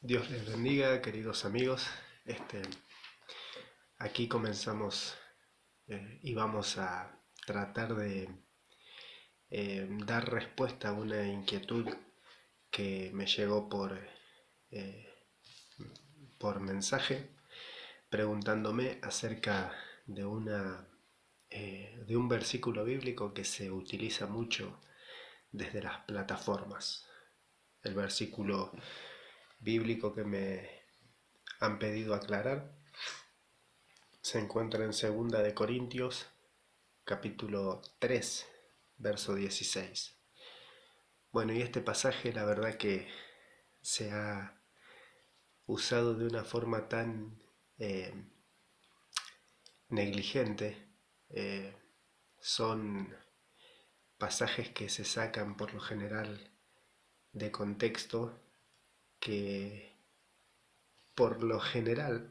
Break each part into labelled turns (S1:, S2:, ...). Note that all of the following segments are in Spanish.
S1: Dios les bendiga, queridos amigos. Aquí comenzamos y vamos a tratar de dar respuesta a una inquietud que me llegó eh, por mensaje preguntándome acerca de de un versículo bíblico que se utiliza mucho desde las plataformas. El versículo bíblico que me han pedido aclarar se encuentra en Segunda de Corintios, capítulo 3, verso 16. Bueno, y este pasaje la verdad que se ha usado de una forma tan eh, negligente. Eh, Son pasajes que se sacan por lo general de contexto, que por lo general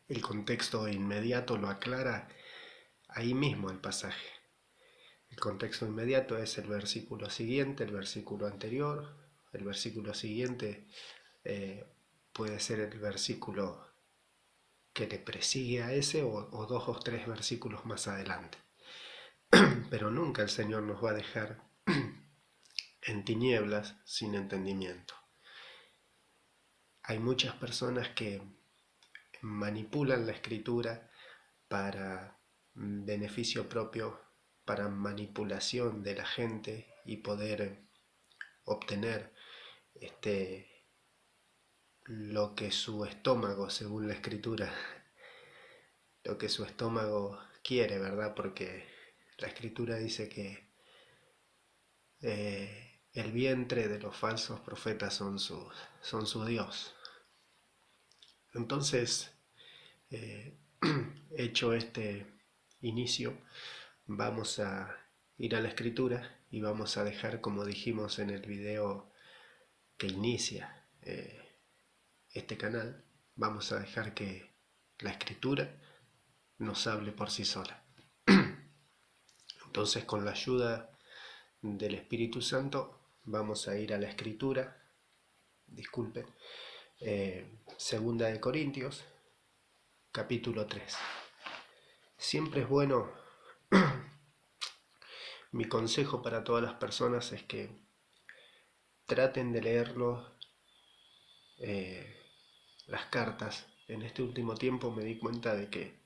S1: el contexto inmediato lo aclara ahí mismo el pasaje. El contexto inmediato es el versículo siguiente, el versículo anterior, el versículo siguiente eh, puede ser el versículo que le presigue a ese o dos o tres versículos más adelante. Pero nunca el Señor nos va a dejar en tinieblas sin entendimiento. Hay muchas personas que manipulan la escritura para beneficio propio, para manipulación de la gente y poder obtener lo que su estómago, según la escritura, lo que su estómago quiere, ¿verdad? Porque la escritura dice que el vientre de los falsos profetas son su Dios. Entonces, eh, hecho este inicio, vamos a ir a la escritura y vamos a dejar, como dijimos en el video que inicia este canal, vamos a dejar que la escritura nos hable por sí sola. Entonces, con la ayuda del Espíritu Santo, vamos a ir a la escritura, disculpe, Segunda de Corintios, capítulo 3. Siempre es bueno, mi consejo para todas las personas es que traten de leerlo, eh, las cartas. En este último tiempo me di cuenta de que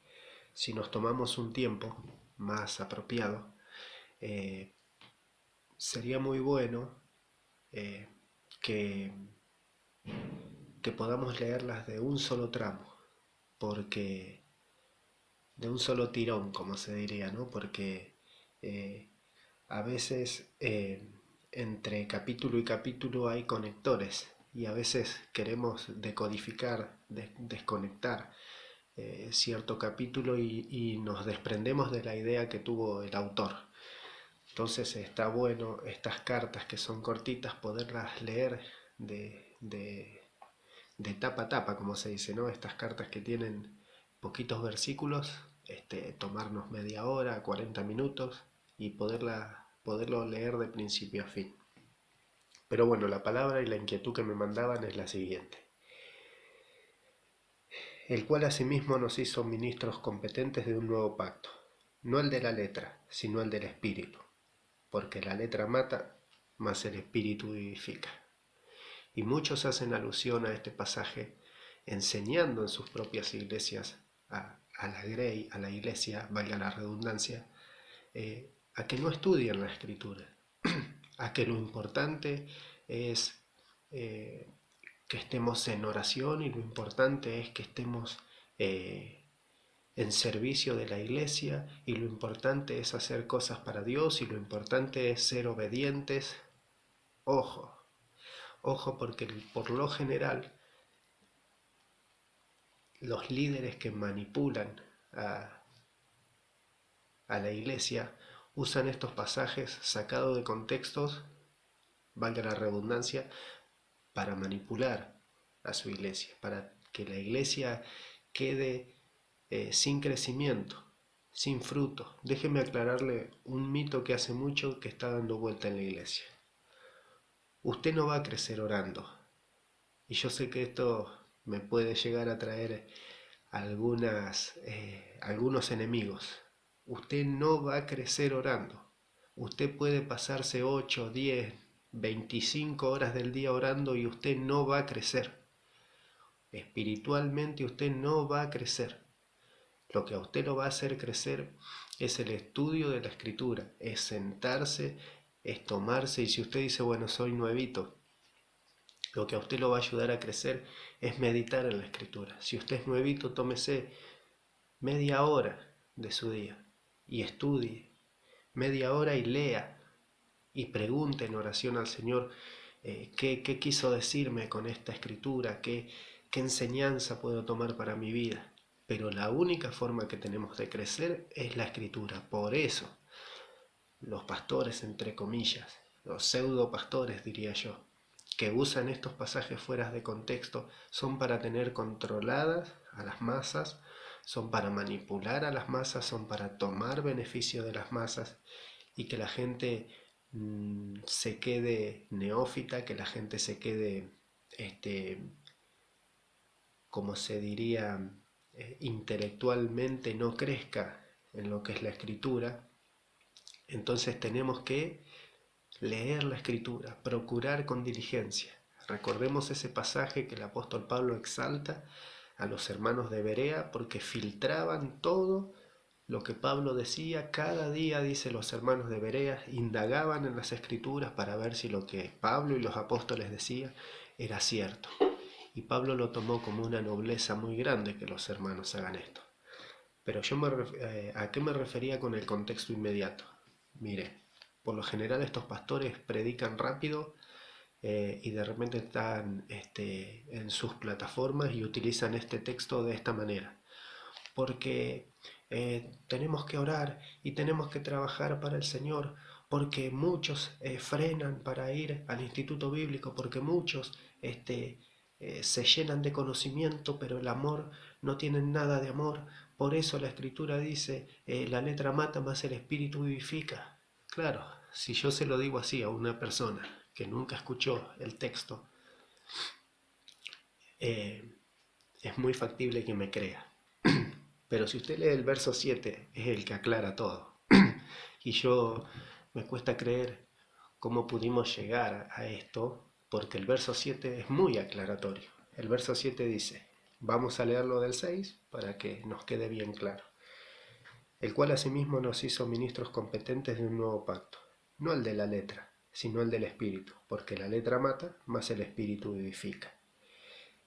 S1: si nos tomamos un tiempo más apropiado, eh, sería muy bueno eh, que, que podamos leerlas de un solo tramo, porque de un solo tirón, como se diría, ¿no? Porque eh, a veces entre capítulo y capítulo hay conectores y a veces queremos decodificar, desconectar cierto capítulo y nos desprendemos de la idea que tuvo el autor. Entonces está bueno estas cartas que son cortitas poderlas leer de tapa a tapa, como se dice, ¿no? Estas cartas que tienen poquitos versículos, tomarnos media hora, 40 minutos y poderlo leer de principio a fin. Pero bueno, la palabra y la inquietud que me mandaban es la siguiente: el cual asimismo nos hizo ministros competentes de un nuevo pacto, no el de la letra, sino el del espíritu, porque la letra mata, mas el espíritu vivifica. Y muchos hacen alusión a este pasaje enseñando en sus propias iglesias a la grey, a la iglesia, valga la redundancia, a que no estudien la escritura, a que lo importante es que estemos en oración y lo importante es que estemos en servicio de la iglesia y lo importante es hacer cosas para Dios y lo importante es ser obedientes. Ojo, ojo, porque por lo general los líderes que manipulan a, a la iglesia usan estos pasajes sacados de contextos, valga la redundancia, para manipular a su iglesia, para que la iglesia quede sin crecimiento, sin fruto. Déjeme aclararle un mito que hace mucho que está dando vuelta en la iglesia. Usted no va a crecer orando Y yo sé que esto me puede llegar a traer algunos enemigos. Usted no va a crecer orando. Usted puede pasarse 8, 10, 25 horas del día orando y usted no va a crecer. Espiritualmente usted no va a crecer. Lo que a usted lo va a hacer crecer es el estudio de la Escritura, es sentarse, es tomarse, y si usted dice, bueno, soy nuevito, lo que a usted lo va a ayudar a crecer es meditar en la Escritura. Si usted es nuevito, tómese media hora de su día y estudie, media hora y lea y pregunte en oración al Señor qué quiso decirme con esta Escritura, qué enseñanza puedo tomar para mi vida. Pero la única forma que tenemos de crecer es la Escritura. Por eso, los pastores, entre comillas, los pseudo pastores, diría yo, que usan estos pasajes fuera de contexto, son para tener controladas a las masas, son para manipular a las masas, son para tomar beneficio de las masas y que la gente se quede neófita, que la gente se quede, como se diría, intelectualmente no crezca en lo que es la escritura. Entonces tenemos que leer la escritura, procurar con diligencia. Recordemos ese pasaje que el apóstol Pablo exalta a los hermanos de Berea porque filtraban todo lo que Pablo decía. Cada día, dice, los hermanos de Berea indagaban en las escrituras para ver si lo que Pablo y los apóstoles decían era cierto. Y Pablo lo tomó como una nobleza muy grande que los hermanos hagan esto. Pero yo ¿a qué me refería con el contexto inmediato? Mire, por lo general estos pastores predican rápido y de repente están en sus plataformas y utilizan este texto de esta manera. Porque tenemos que orar y tenemos que trabajar para el Señor, porque muchos frenan para ir al instituto bíblico, porque muchos se llenan de conocimiento, pero el amor no tienen nada de amor. Por eso la Escritura dice, la letra mata, más el espíritu vivifica. Claro, si yo se lo digo así a una persona que nunca escuchó el texto, es muy factible que me crea. Pero si usted lee el verso 7, es el que aclara todo. Y yo me cuesta creer cómo pudimos llegar a esto, porque el verso 7 es muy aclaratorio. El verso 7 dice, vamos a leerlo del 6 para que nos quede bien claro. El cual asimismo nos hizo ministros competentes de un nuevo pacto, no el de la letra, sino el del espíritu, porque la letra mata, mas el espíritu vivifica.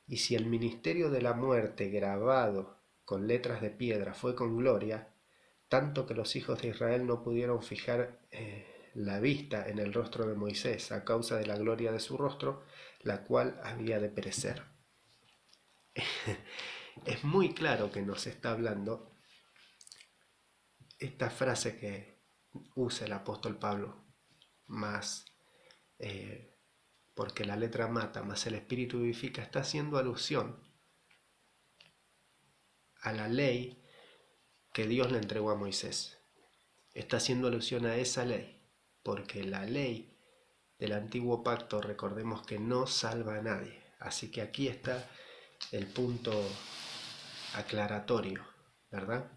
S1: Y si el ministerio de la muerte grabado con letras de piedra fue con gloria, tanto que los hijos de Israel no pudieron fijar la vista en el rostro de Moisés a causa de la gloria de su rostro, la cual había de perecer. Es muy claro que nos está hablando esta frase que usa el apóstol Pablo, más porque la letra mata, más el espíritu vivifica, está haciendo alusión a la ley que Dios le entregó a Moisés. Está haciendo alusión a esa ley, porque la ley del antiguo pacto, recordemos que no salva a nadie. Así que aquí está el punto aclaratorio, ¿verdad?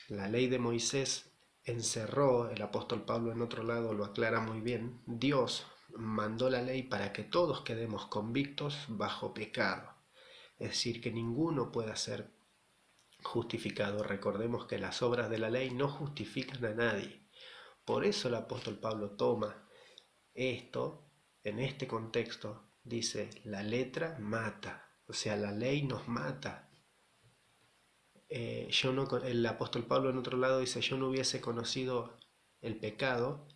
S1: La ley de Moisés encerró, el apóstol Pablo en otro lado lo aclara muy bien, Dios mandó la ley para que todos quedemos convictos bajo pecado. Es decir, que ninguno pueda ser justificado. Recordemos que las obras de la ley no justifican a nadie. Por eso el apóstol Pablo toma esto en este contexto. Dice, la letra mata, o sea, la ley nos mata. El apóstol Pablo en otro lado dice, yo no hubiese conocido el pecado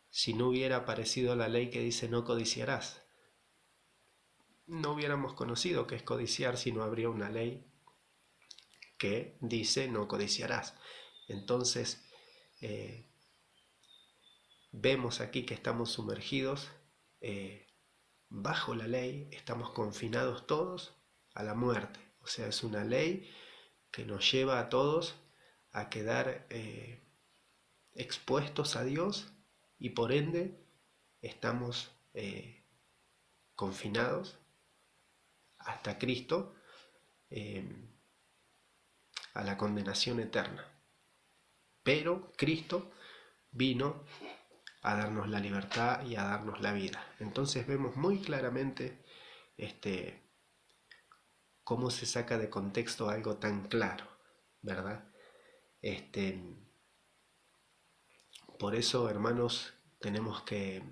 S1: si no hubiera aparecido la ley que dice no codiciarás. No hubiéramos conocido qué es codiciar si no habría una ley que dice no codiciarás. Entonces vemos aquí que estamos sumergidos bajo la ley, estamos confinados todos a la muerte. O sea, es una ley que nos lleva a todos a quedar expuestos a Dios y por ende estamos confinados hasta Cristo, a la condenación eterna. Pero Cristo vino a darnos la libertad y a darnos la vida. Entonces vemos muy claramente cómo se saca de contexto algo tan claro, ¿verdad? Por eso, hermanos, tenemos que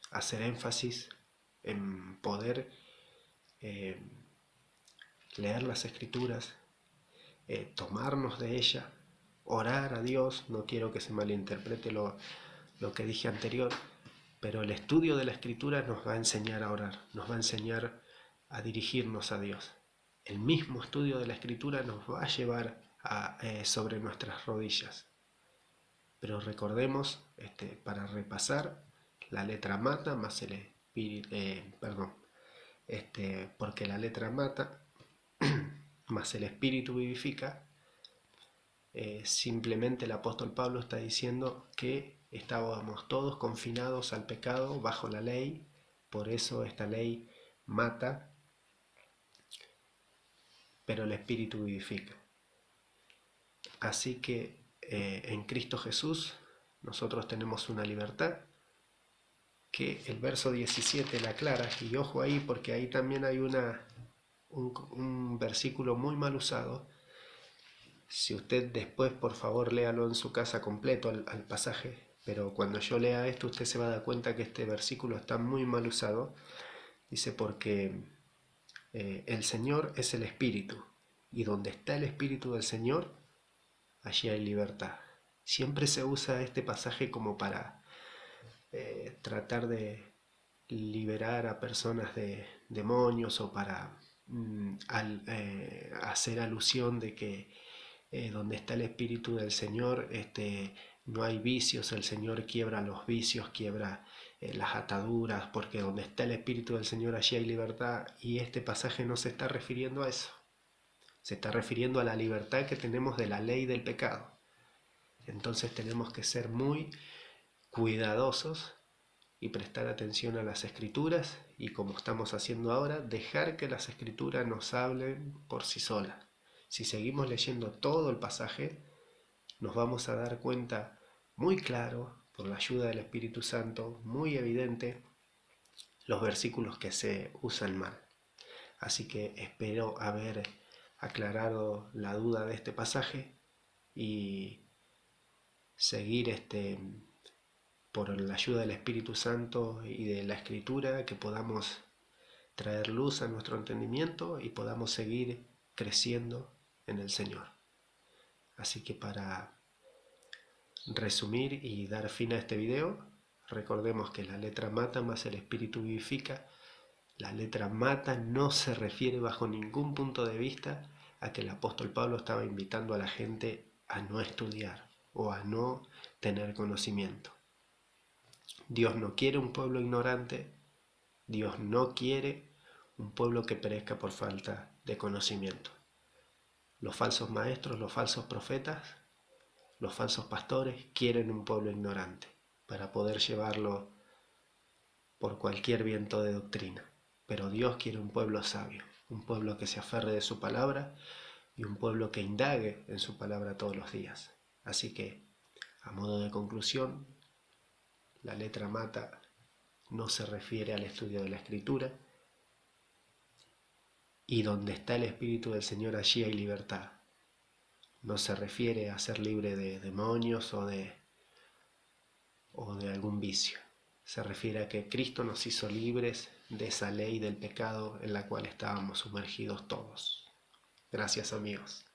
S1: hacer énfasis en poder leer las Escrituras, tomarnos de ella, orar a Dios. No quiero que se malinterprete lo que dije anterior, pero el estudio de la Escritura nos va a enseñar a orar, nos va a enseñar a dirigirnos a Dios. El mismo estudio de la Escritura nos va a llevar sobre nuestras rodillas. Pero recordemos, para repasar, la letra mata más el espíritu, porque la letra mata más el espíritu vivifica. Simplemente el apóstol Pablo está diciendo que estábamos todos confinados al pecado bajo la ley, por eso esta ley mata, pero el espíritu vivifica. Así que en Cristo Jesús nosotros tenemos una libertad que el verso 17 la aclara, y ojo ahí porque ahí también hay un versículo muy mal usado. Si usted después, por favor, léalo en su casa completo al pasaje, pero cuando yo lea esto usted se va a dar cuenta que este versículo está muy mal usado. Dice porque el Señor es el Espíritu, y donde está el Espíritu del Señor, allí hay libertad. Siempre se usa este pasaje como para tratar de liberar a personas de demonios, o para hacer alusión de que donde está el Espíritu del Señor no hay vicios. El Señor quiebra los vicios, quiebra las ataduras, porque donde está el Espíritu del Señor allí hay libertad. Y este pasaje no se está refiriendo a eso, se está refiriendo a la libertad que tenemos de la ley del pecado. Entonces tenemos que ser muy cuidadosos y prestar atención a las Escrituras, y como estamos haciendo ahora, dejar que las Escrituras nos hablen por sí solas. Si seguimos leyendo todo el pasaje, nos vamos a dar cuenta muy claro, por la ayuda del Espíritu Santo, muy evidente, los versículos que se usan mal. Así que espero haber aclarado la duda de este pasaje y seguir por la ayuda del Espíritu Santo y de la Escritura, que podamos traer luz a nuestro entendimiento y podamos seguir creciendo en el Señor. Así que para resumir y dar fin a este video, recordemos que la letra mata más el espíritu vivifica. La letra mata no se refiere bajo ningún punto de vista a que el apóstol Pablo estaba invitando a la gente a no estudiar o a no tener conocimiento. Dios no quiere un pueblo ignorante, Dios no quiere un pueblo que perezca por falta de conocimiento. Los falsos maestros, los falsos profetas, los falsos pastores quieren un pueblo ignorante para poder llevarlo por cualquier viento de doctrina. Pero Dios quiere un pueblo sabio, un pueblo que se aferre de su palabra y un pueblo que indague en su palabra todos los días. Así que, a modo de conclusión, la letra mata no se refiere al estudio de la Escritura, y donde está el Espíritu del Señor allí hay libertad. No se refiere a ser libre de demonios o de algún vicio. Se refiere a que Cristo nos hizo libres de esa ley del pecado en la cual estábamos sumergidos todos. Gracias, amigos.